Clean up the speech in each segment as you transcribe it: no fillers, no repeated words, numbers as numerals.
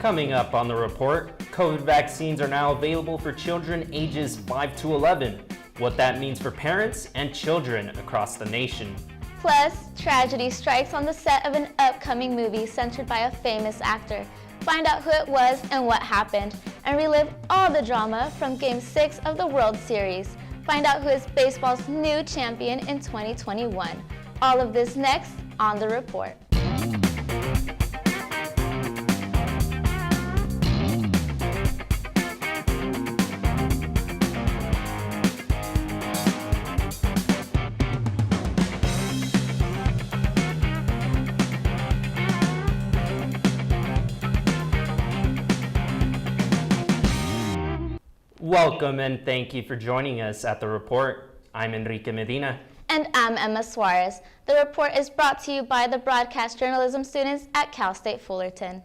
Coming up on the report, COVID vaccines are now available for children ages 5 to 11. What that means for parents and children across the nation. Plus, tragedy strikes on the set of an upcoming movie centered by a famous actor. Find out who it was and what happened, and relive all the drama from Game 6 of the World Series. Find out who is baseball's new champion in 2021. All of this next on The Report. Welcome and thank you for joining us at The Report. I'm Enrique Medina. And I'm Emma Suarez. The Report is brought to you by the broadcast journalism students at Cal State Fullerton.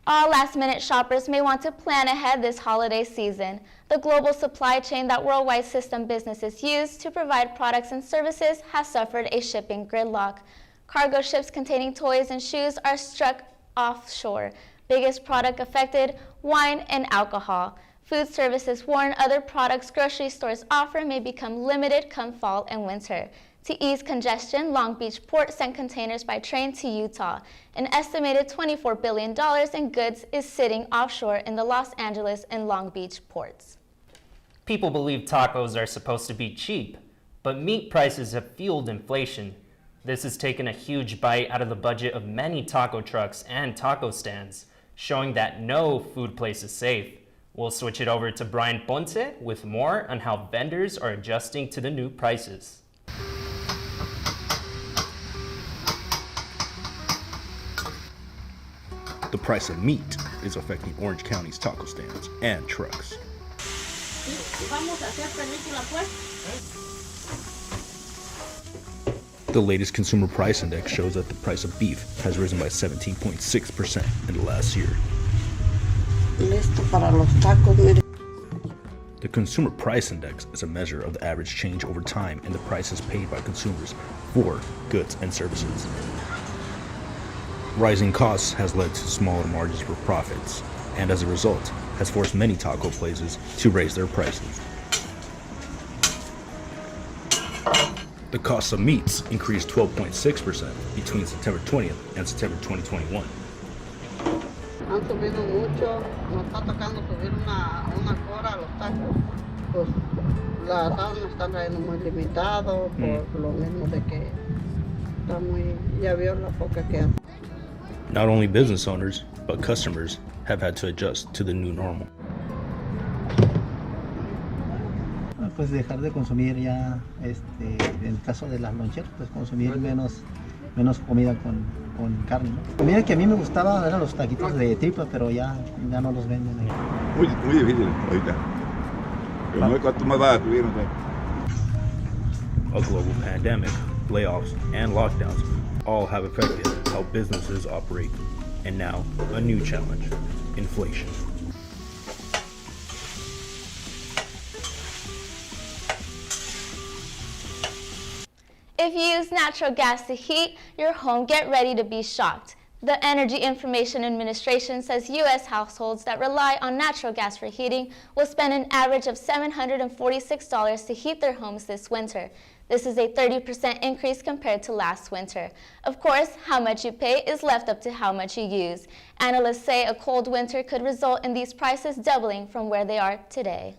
All last-minute shoppers may want to plan ahead this holiday season. The global supply chain that worldwide system businesses use to provide products and services has suffered a shipping gridlock. Cargo ships containing toys and shoes are struck offshore. Biggest product affected, wine and alcohol. Food services warn other products grocery stores offer may become limited come fall and winter. To ease congestion, Long Beach Port sent containers by train to Utah. An estimated $24 billion in goods is sitting offshore in the Los Angeles and Long Beach ports. People believe tacos are supposed to be cheap, but meat prices have fueled inflation. This has taken a huge bite out of the budget of many taco trucks and taco stands, showing that no food place is safe. We'll switch it over to Bryan Ponce with more on how vendors are adjusting to the new prices. The price of meat is affecting Orange County's taco stands and trucks. The latest consumer price index shows that the price of beef has risen by 17.6% in the last year. The Consumer Price Index is a measure of the average change over time in the prices paid by consumers for goods and services. Rising costs has led to smaller margins for profits, and as a result, has forced many taco places to raise their prices. The cost of meats increased 12.6% between September 20th and September 2021. Han subido mucho, nos está tocando subir una cora a los tacos. Pues las asadas nos están trayendo muy limitados por lo mismo de que está muy, ya vio la foca que hace. Not only business owners, but customers have had to adjust to the new normal. Pues dejar de consumir ya, en el caso de las loncheras, pues consumir menos comida con carne, ¿no? Mira que a mí me gustaba eran los taquitos de tripa, pero ya no los venden ahí. Muy difícil ahorita. Pero no sé cuánto más va a subir, no sé. A global pandemic, layoffs, and lockdowns all have affected how businesses operate. And now, a new challenge, inflation. If you use natural gas to heat your home, get ready to be shocked. The Energy Information Administration says U.S. households that rely on natural gas for heating will spend an average of $746 to heat their homes this winter. This is a 30% increase compared to last winter. Of course, how much you pay is left up to how much you use. Analysts say a cold winter could result in these prices doubling from where they are today.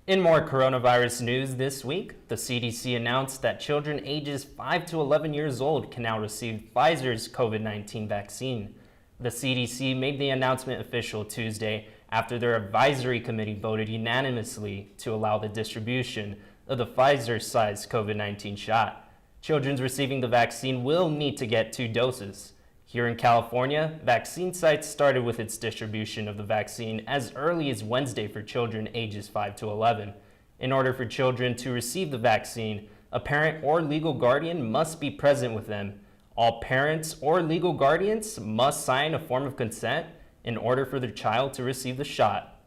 In more coronavirus news this week, the CDC announced that children ages 5 to 11 years old can now receive Pfizer's COVID-19 vaccine. The CDC made the announcement official Tuesday after their advisory committee voted unanimously to allow the distribution of the Pfizer-sized COVID-19 shot. Children receiving the vaccine will need to get 2 doses. Here in California, vaccine sites started with its distribution of the vaccine as early as Wednesday for children ages 5 to 11. In order for children to receive the vaccine, a parent or legal guardian must be present with them. All parents or legal guardians must sign a form of consent in order for their child to receive the shot.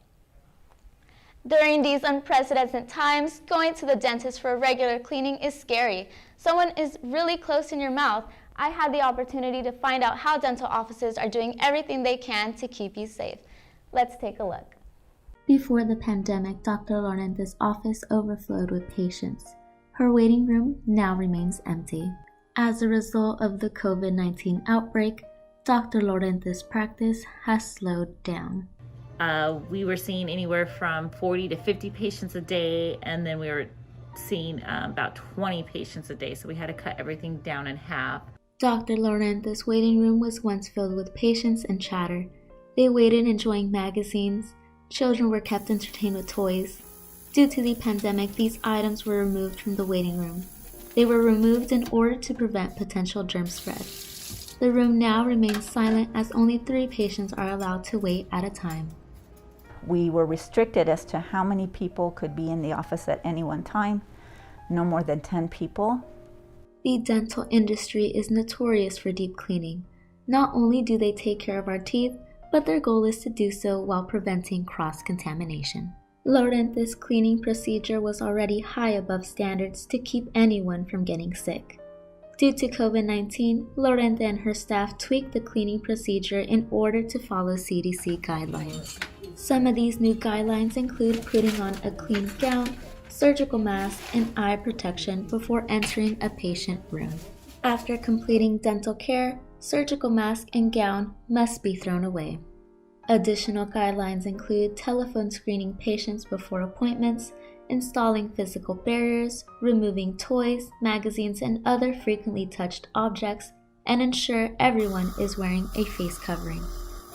During these unprecedented times, going to the dentist for a regular cleaning is scary. Someone is really close in your mouth. I had the opportunity to find out how dental offices are doing everything they can to keep you safe. Let's take a look. Before the pandemic, Dr. Lorenzo's office overflowed with patients. Her waiting room now remains empty. As a result of the COVID-19 outbreak, Dr. Lorenzo's practice has slowed down. We were seeing anywhere from 40 to 50 patients a day, and then we were seeing about 20 patients a day, so we had to cut everything down in half. Dr. Lorenzo's waiting room was once filled with patients and chatter. They waited enjoying magazines. Children were kept entertained with toys. Due to the pandemic, these items were removed from the waiting room. They were removed in order to prevent potential germ spread. The room now remains silent as only 3 patients are allowed to wait at a time. We were restricted as to how many people could be in the office at any one time, no more than 10 people. The dental industry is notorious for deep cleaning. Not only do they take care of our teeth, but their goal is to do so while preventing cross-contamination. Lorenzo's cleaning procedure was already high above standards to keep anyone from getting sick. Due to COVID-19, Lorenzo and her staff tweaked the cleaning procedure in order to follow CDC guidelines. Some of these new guidelines include putting on a clean gown, surgical mask, and eye protection before entering a patient room. After completing dental care, surgical mask and gown must be thrown away. Additional guidelines include telephone screening patients before appointments, installing physical barriers, removing toys, magazines, and other frequently touched objects, and ensure everyone is wearing a face covering.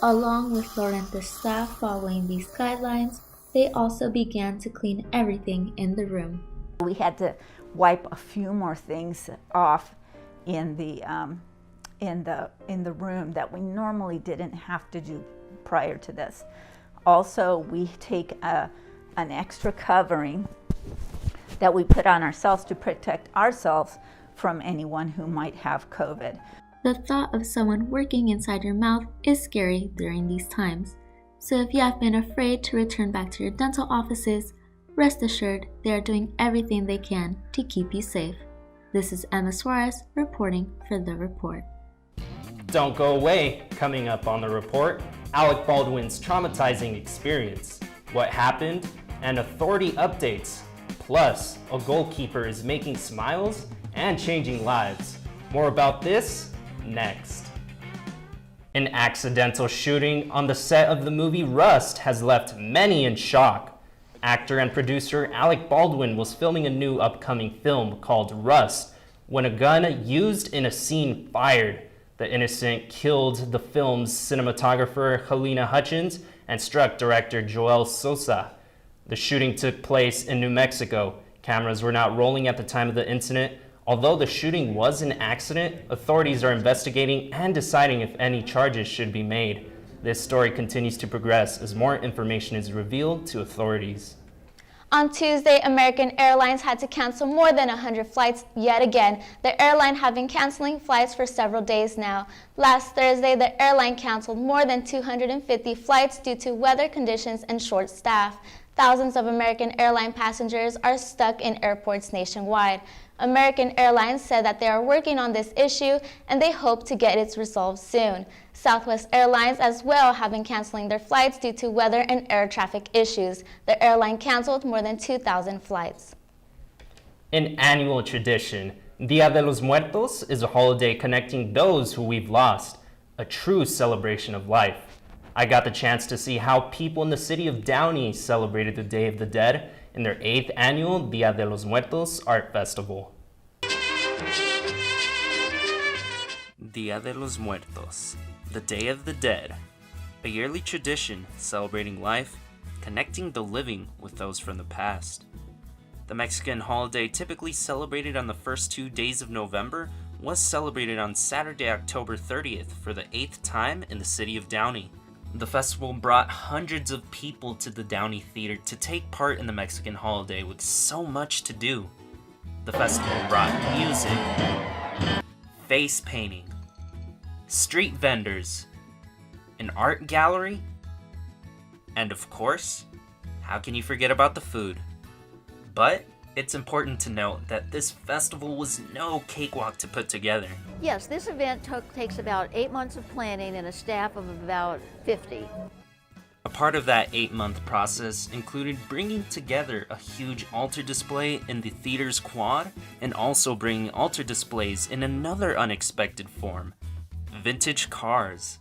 Along with Lorenzo's staff following these guidelines, they also began to clean everything in the room. We had to wipe a few more things off in the room that we normally didn't have to do prior to this. Also, we take an extra covering that we put on ourselves to protect ourselves from anyone who might have COVID. The thought of someone working inside your mouth is scary during these times. So if you have been afraid to return back to your dental offices, rest assured they are doing everything they can to keep you safe. This is Emma Suarez reporting for The Report. Don't go away. Coming up on The Report, Alec Baldwin's traumatizing experience, what happened, and authority updates. Plus, a goalkeeper is making smiles and changing lives. More about this next. An accidental shooting on the set of the movie Rust has left many in shock. Actor and producer Alec Baldwin was filming a new upcoming film called Rust when a gun used in a scene fired. The incident killed the film's cinematographer Helena Hutchins and struck director Joel Sosa. The shooting took place in New Mexico. Cameras were not rolling at the time of the incident. Although the shooting was an accident, authorities are investigating and deciding if any charges should be made. This story continues to progress as more information is revealed to authorities. On Tuesday, American Airlines had to cancel more than 100 flights yet again. The airline has been canceling flights for several days now. Last Thursday, the airline canceled more than 250 flights due to weather conditions and short staff. Thousands of American airline passengers are stuck in airports nationwide. American Airlines said that they are working on this issue and they hope to get it resolved soon. Southwest Airlines as well have been canceling their flights due to weather and air traffic issues. The airline canceled more than 2,000 flights. An annual tradition, Dia de los Muertos is a holiday connecting those who we've lost, a true celebration of life. I got the chance to see how people in the city of Downey celebrated the Day of the Dead in their 8th annual Dia de los Muertos Art Festival. Dia de los Muertos, the Day of the Dead, a yearly tradition celebrating life, connecting the living with those from the past. The Mexican holiday, typically celebrated on the first 2 days of November, was celebrated on Saturday, October 30th for the 8th time in the city of Downey. The festival brought hundreds of people to the Downey Theater to take part in the Mexican holiday with so much to do. The festival brought music, face painting, street vendors, an art gallery, and of course, how can you forget about the food? But It's important to note that this festival was no cakewalk to put together. Yes, this event takes about 8 months of planning and a staff of about 50. A part of that 8-month process included bringing together a huge altar display in the theater's quad and also bringing altar displays in another unexpected form: vintage cars.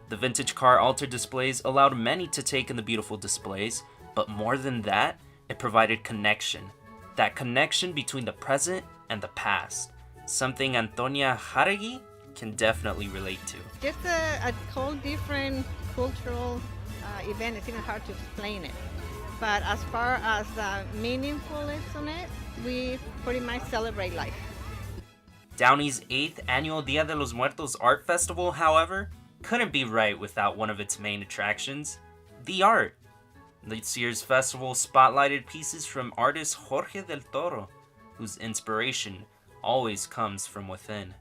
The vintage car altar displays allowed many to take in the beautiful displays, but more than that, it provided connection. That connection between the present and the past. Something Antonia Jaregui can definitely relate to. Just a whole different cultural event. It's even hard to explain it. But as far as the meaningfulness on it, we pretty much celebrate life. Downey's 8th annual Dia de los Muertos Art Festival, however, couldn't be right without one of its main attractions, the art. This year's festival spotlighted pieces from artist Jorge del Toro, whose inspiration always comes from within.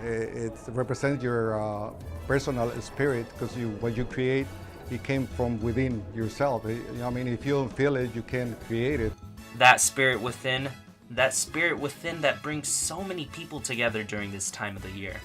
It represents your personal spirit, because what you create, it came from within yourself. I mean, if you don't feel it, you can't create it. That spirit within that brings so many people together during this time of the year.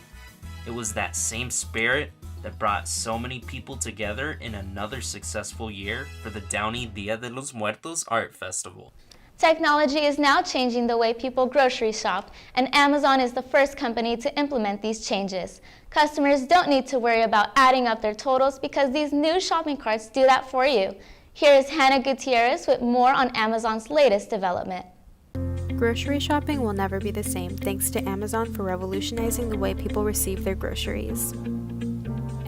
It was that same spirit that brought so many people together in another successful year for the Downey Dia de los Muertos Art Festival. Technology is now changing the way people grocery shop, and Amazon is the first company to implement these changes. Customers don't need to worry about adding up their totals because these new shopping carts do that for you. Here is Hannah Gutierrez with more on Amazon's latest development. Grocery shopping will never be the same thanks to Amazon for revolutionizing the way people receive their groceries.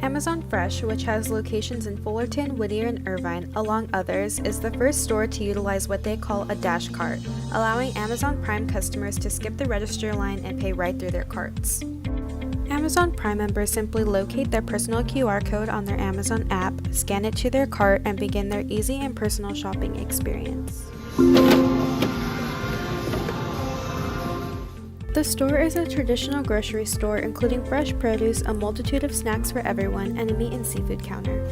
Amazon Fresh, which has locations in Fullerton, Whittier, and Irvine, along others, is the first store to utilize what they call a dash cart, allowing Amazon Prime customers to skip the register line and pay right through their carts. Amazon Prime members simply locate their personal QR code on their Amazon app, scan it to their cart, and begin their easy and personal shopping experience. The store is a traditional grocery store including fresh produce, a multitude of snacks for everyone, and a meat and seafood counter.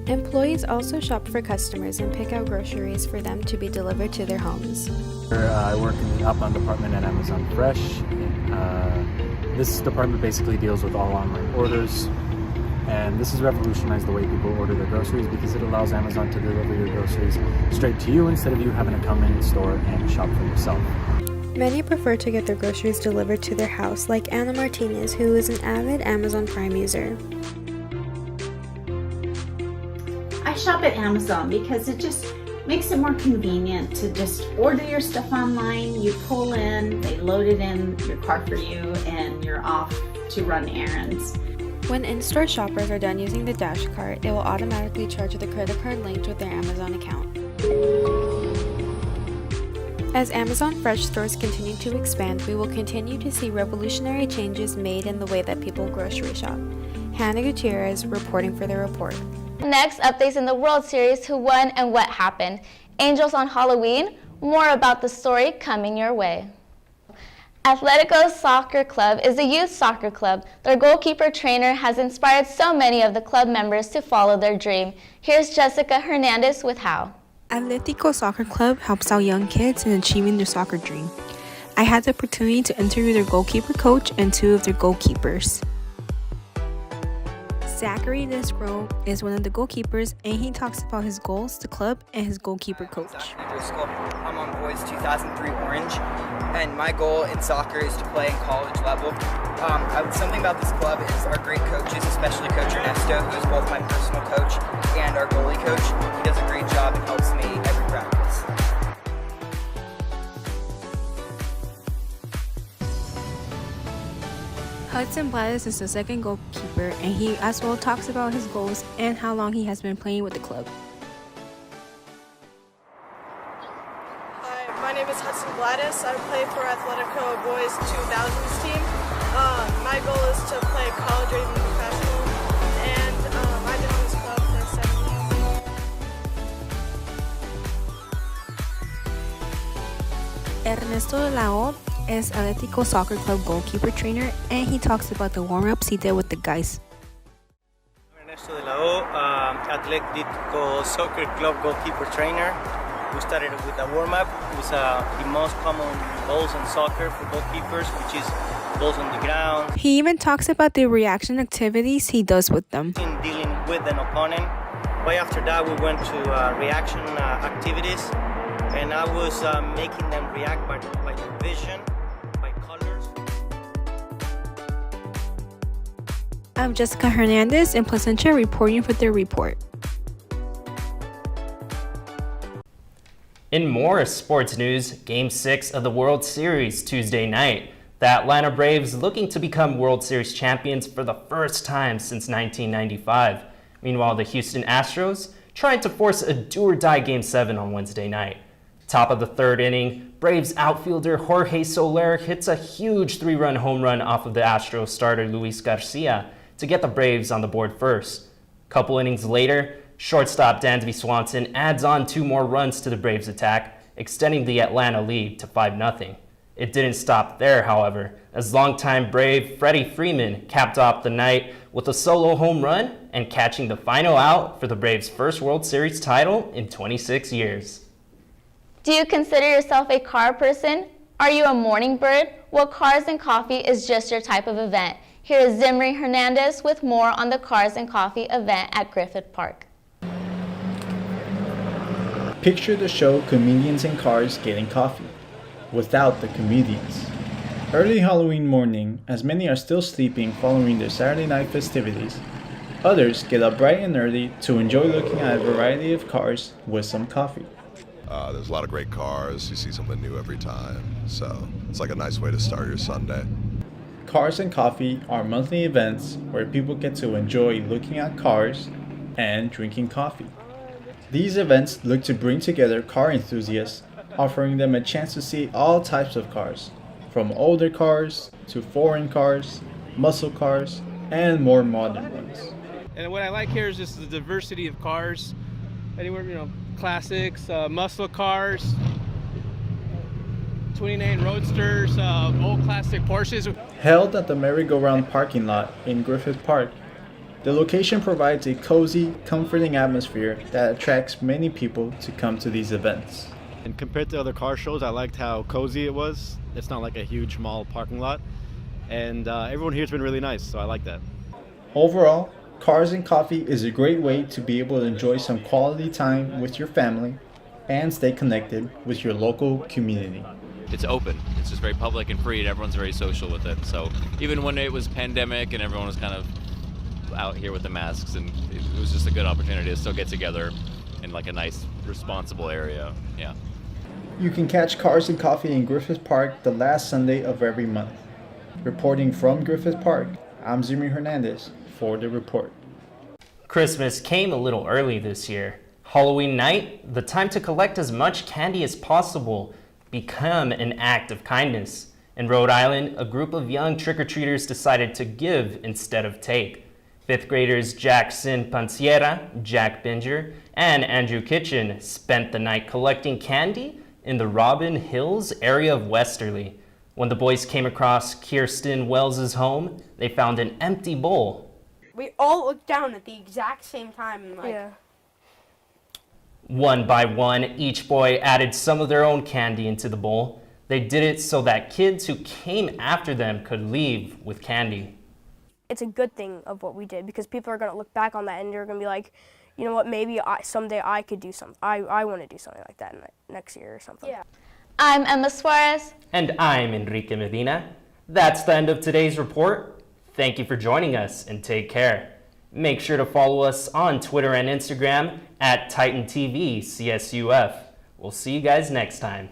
Employees also shop for customers and pick out groceries for them to be delivered to their homes. I work in the outbound department at Amazon Fresh. This department basically deals with all online orders, and this has revolutionized the way people order their groceries because it allows Amazon to deliver your groceries straight to you instead of you having to come in the store and shop for yourself. Many prefer to get their groceries delivered to their house, like Anna Martinez, who is an avid Amazon Prime user. I shop at Amazon because it just makes it more convenient to just order your stuff online. You pull in, they load it in your cart for you, and you're off to run errands. When in-store shoppers are done using the dash cart, it will automatically charge the credit card linked with their Amazon account. As Amazon Fresh stores continue to expand, we will continue to see revolutionary changes made in the way that people grocery shop. Hannah Gutierrez reporting for The Report. Next, updates in the World Series, who won and what happened. Angels on Halloween, more about the story coming your way. Atletico Soccer Club is a youth soccer club. Their goalkeeper trainer has inspired so many of the club members to follow their dream. Here's Jessica Hernandez with how. Atletico Soccer Club helps out young kids in achieving their soccer dream. I had the opportunity to interview their goalkeeper coach and two of their goalkeepers. Zachary Nesgro is one of the goalkeepers, and he talks about his goals, the club, and his goalkeeper coach. I'm on Boys 2003 Orange, and my goal in soccer is to play in college level. Something about this club is our great coaches, especially Coach Ernesto, who is both my personal coach and our goalie coach. He does a great job and helps me every practice. Hudson Blattis is the second goalkeeper, and he as well talks about his goals and how long he has been playing with the club. Hi, my name is Hudson Blattis. I play for Atletico Boys 2000s team. My goal is to play college or even professional, and I've been on this club for 7 years. Ernesto de la O is Atletico Soccer Club goalkeeper trainer, and he talks about the warm-ups he did with the guys. Ernesto de la O, Atletico Soccer Club goalkeeper trainer. We started with a warm-up. It was the most common balls in soccer for goalkeepers, which is balls on the ground. He even talks about the reaction activities he does with them. In dealing with an opponent. Right after that, we went to reaction activities, and I was making them react by their vision, by colors. I'm Jessica Hernandez in Placentia reporting for the report. In more sports news, Game 6 of the World Series Tuesday night. The Atlanta Braves looking to become World Series champions for the first time since 1995. Meanwhile, the Houston Astros tried to force a do-or-die Game 7 on Wednesday night. Top of the third inning, Braves outfielder Jorge Soler hits a huge 3-run home run off of the Astros starter Luis Garcia to get the Braves on the board first. Couple innings later, shortstop Dansby Swanson adds on 2 more runs to the Braves' attack, extending the Atlanta lead to 5-0. It didn't stop there, however, as longtime Brave Freddie Freeman capped off the night with a solo home run and catching the final out for the Braves' first World Series title in 26 years. Do you consider yourself a car person? Are you a morning bird? Well, Cars and Coffee is just your type of event. Here is Zimry Hernandez with more on the Cars and Coffee event at Griffith Park. Picture the show Comedians in Cars Getting Coffee, without the comedians. Early Halloween morning, as many are still sleeping following their Saturday night festivities, others get up bright and early to enjoy looking at a variety of cars with some coffee. There's a lot of great cars, you see something new every time, so it's like a nice way to start your Sunday. Cars and Coffee are monthly events where people get to enjoy looking at cars and drinking coffee. These events look to bring together car enthusiasts, offering them a chance to see all types of cars, from older cars to foreign cars, muscle cars, and more modern ones. And what I like here is just the diversity of cars, anywhere, classics, muscle cars, 29 Roadsters, old classic Porsches. Held at the merry-go-round parking lot in Griffith Park, the location provides a cozy, comforting atmosphere that attracts many people to come to these events. And compared to other car shows, I liked how cozy it was. It's not like a huge mall parking lot. And everyone here has been really nice, so I like that. Overall, Cars and Coffee is a great way to be able to enjoy some quality time with your family and stay connected with your local community. It's open. It's just very public and free, and everyone's very social with it. So even when it was pandemic and everyone was kind of out here with the masks, and it was just a good opportunity to still get together in like a nice, responsible area. Yeah. You can catch Cars and Coffee in Griffith Park the last Sunday of every month. Reporting from Griffith Park, I'm Zimry Hernandez for the report. Christmas came a little early this year. Halloween night, the time to collect as much candy as possible, become an act of kindness. In Rhode Island, a group of young trick-or-treaters decided to give instead of take. 5th graders Jackson Panciera, Jack Binger, and Andrew Kitchen spent the night collecting candy in the Robin Hills area of Westerly. When the boys came across Kirsten Wells' home, they found an empty bowl. We all looked down at the exact same time and One by one, each boy added some of their own candy into the bowl. They did it so that kids who came after them could leave with candy. It's a good thing of what we did because people are going to look back on that and they're going to be like, you know what, maybe someday I could do something. I want to do something like that next year or something. Yeah. I'm Emma Suarez. And I'm Enrique Medina. That's the end of today's report. Thank you for joining us and take care. Make sure to follow us on Twitter and Instagram at Titan TV CSUF. We'll see you guys next time.